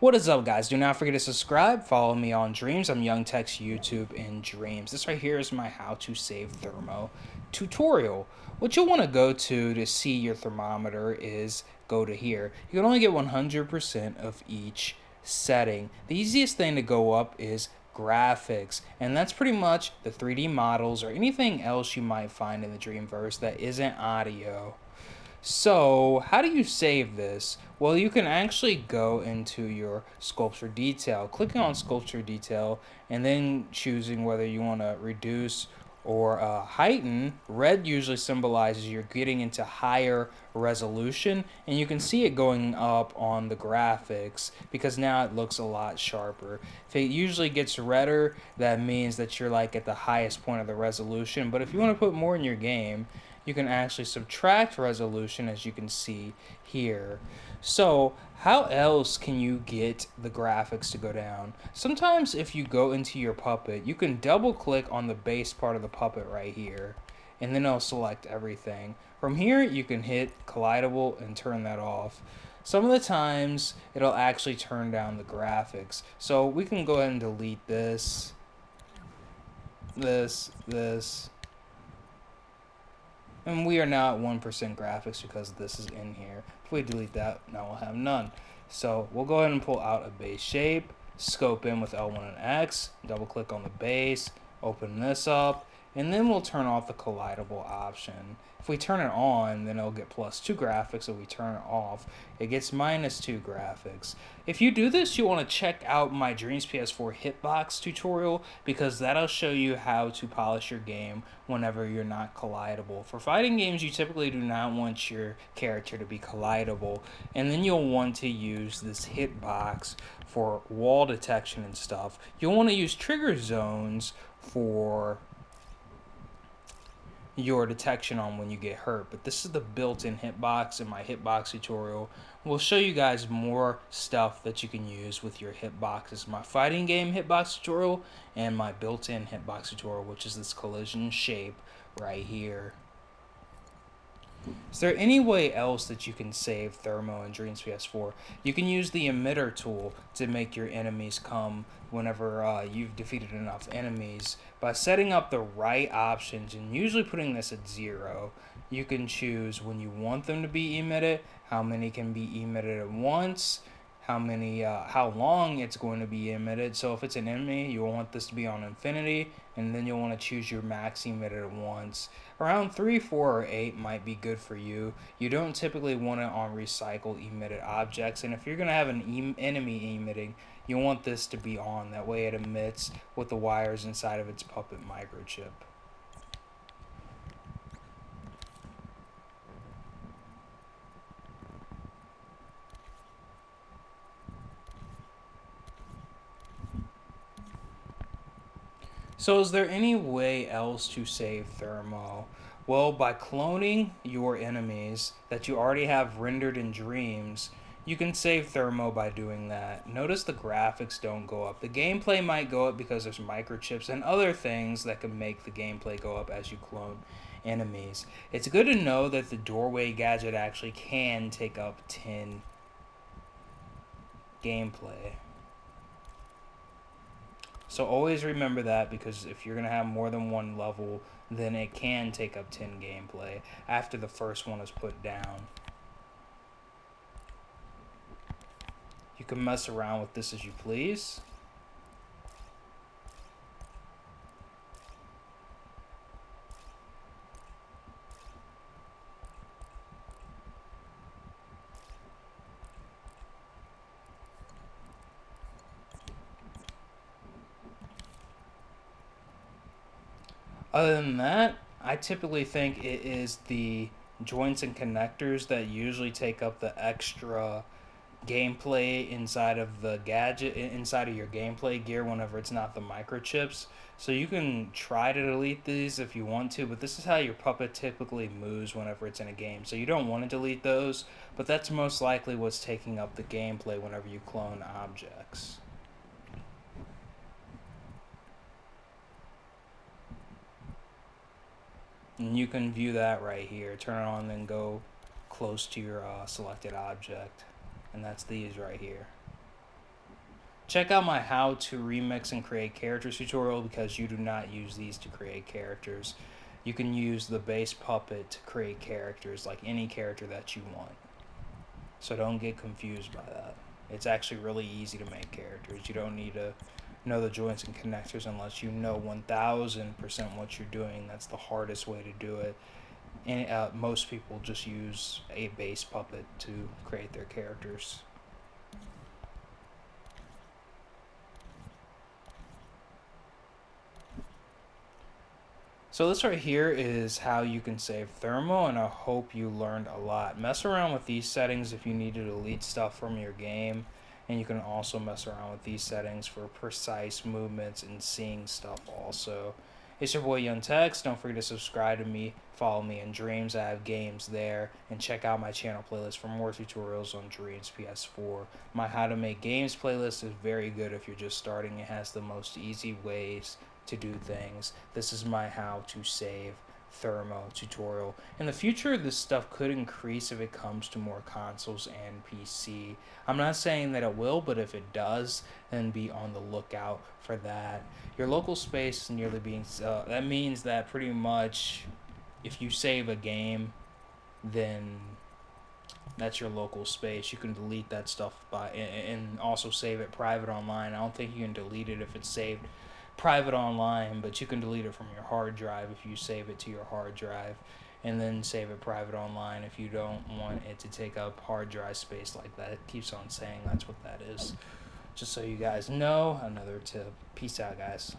What is up, guys? Do not forget to subscribe. Follow me on Dreams. I'm Young Tech's YouTube and Dreams. This right here is my how to save thermo tutorial. What you'll want to go to see your thermometer is go to here. You can only get 100% of each setting. The easiest thing to go up is graphics, and that's pretty much the 3D models or anything else you might find in the Dreamverse that isn't audio. So, how do you save this? Well, you can actually go into your sculpture detail, clicking on sculpture detail, and then choosing whether you want to reduce or heighten. Red usually symbolizes you're getting into higher resolution, and you can see it going up on the graphics because now it looks a lot sharper. If it usually gets redder, that means that you're like at the highest point of the resolution. But if you want to put more in your game, you can actually subtract resolution, as you can see here. So how else can you get the graphics to go down? Sometimes if you go into your puppet, you can double click on the base part of the puppet right here, and then it'll select everything. From here you can hit collidable and turn that off. Some of the times it'll actually turn down the graphics. So we can go ahead and delete this, and we are now at 1% graphics because this is in here. If we delete that, now we'll have none. So we'll go ahead and pull out a base shape, scope in with L1 and X, double click on the base, open this up, and then we'll turn off the collidable option. If we turn it on, then it'll get +2 graphics. If we turn it off, it gets -2 graphics. If you do this, you want to check out my Dreams PS4 hitbox tutorial because that'll show you how to polish your game whenever you're not collidable. For fighting games, you typically do not want your character to be collidable, and then you'll want to use this hitbox for wall detection and stuff. You'll want to use trigger zones for your detection on when you get hurt, but this is the built-in hitbox in my hitbox tutorial. We'll show you guys more stuff that you can use with your hitboxes. My fighting game hitbox tutorial and my built-in hitbox tutorial, which is this collision shape right here. Is there any way else that you can save thermo in Dreams PS4? You can use the emitter tool to make your enemies come whenever you've defeated enough enemies. By setting up the right options and usually putting this at 0, you can choose when you want them to be emitted, how many can be emitted at once, how long it's going to be emitted. So if it's an enemy, you'll want this to be on infinity, and then you'll want to choose your max emitted at once. Around 3, 4, or 8 might be good for you. You don't typically want it on recycle emitted objects, and if you're going to have an enemy emitting, you want this to be on. That way it emits with the wires inside of its puppet microchip. So is there any way else to save thermo? Well, by cloning your enemies that you already have rendered in Dreams, you can save thermo by doing that. Notice the graphics don't go up. The gameplay might go up because there's microchips and other things that can make the gameplay go up as you clone enemies. It's good to know that the doorway gadget actually can take up 10 gameplay. So always remember that, because if you're going to have more than one level, then it can take up 10 gameplay after the first one is put down. You can mess around with this as you please. Other than that, I typically think it is the joints and connectors that usually take up the extra gameplay inside of the gadget, inside of your gameplay gear, whenever it's not the microchips. So you can try to delete these if you want to, but this is how your puppet typically moves whenever it's in a game. So you don't want to delete those, but that's most likely what's taking up the gameplay whenever you clone objects. And you can view that right here. Turn it on, then go close to your selected object. And that's these right here. Check out my how to remix and create characters tutorial because you do not use these to create characters. You can use the base puppet to create characters, like any character that you want. So don't get confused by that. It's actually really easy to make characters. You don't need to know the joints and connectors unless you know 1000% what you're doing. That's the hardest way to do it. And most people just use a base puppet to create their characters. So this right here is how you can save thermo, and I hope you learned a lot. Mess around with these settings if you need to delete stuff from your game, and you can also mess around with these settings for precise movements and seeing stuff also. It's your boy Young Tex. Don't forget to subscribe to me, follow me in Dreams. I have games there, and check out my channel playlist for more tutorials on Dreams PS4. My How to Make Games playlist is very good if you're just starting. It has the most easy ways to do things. This is my how to save thermo tutorial. In the future, this stuff could increase if it comes to more consoles and PC. I'm not saying that it will, but if it does, then be on the lookout for that. Your local space is nearly being that means that pretty much if you save a game, then that's your local space. You can delete that stuff by and also save it private online. I don't think you can delete it if it's saved private online, but you can delete it from your hard drive if you save it to your hard drive, and then save it private online if you don't want it to take up hard drive space like that. It keeps on saying that's what that is. Just so you guys know, another tip. Peace out, guys.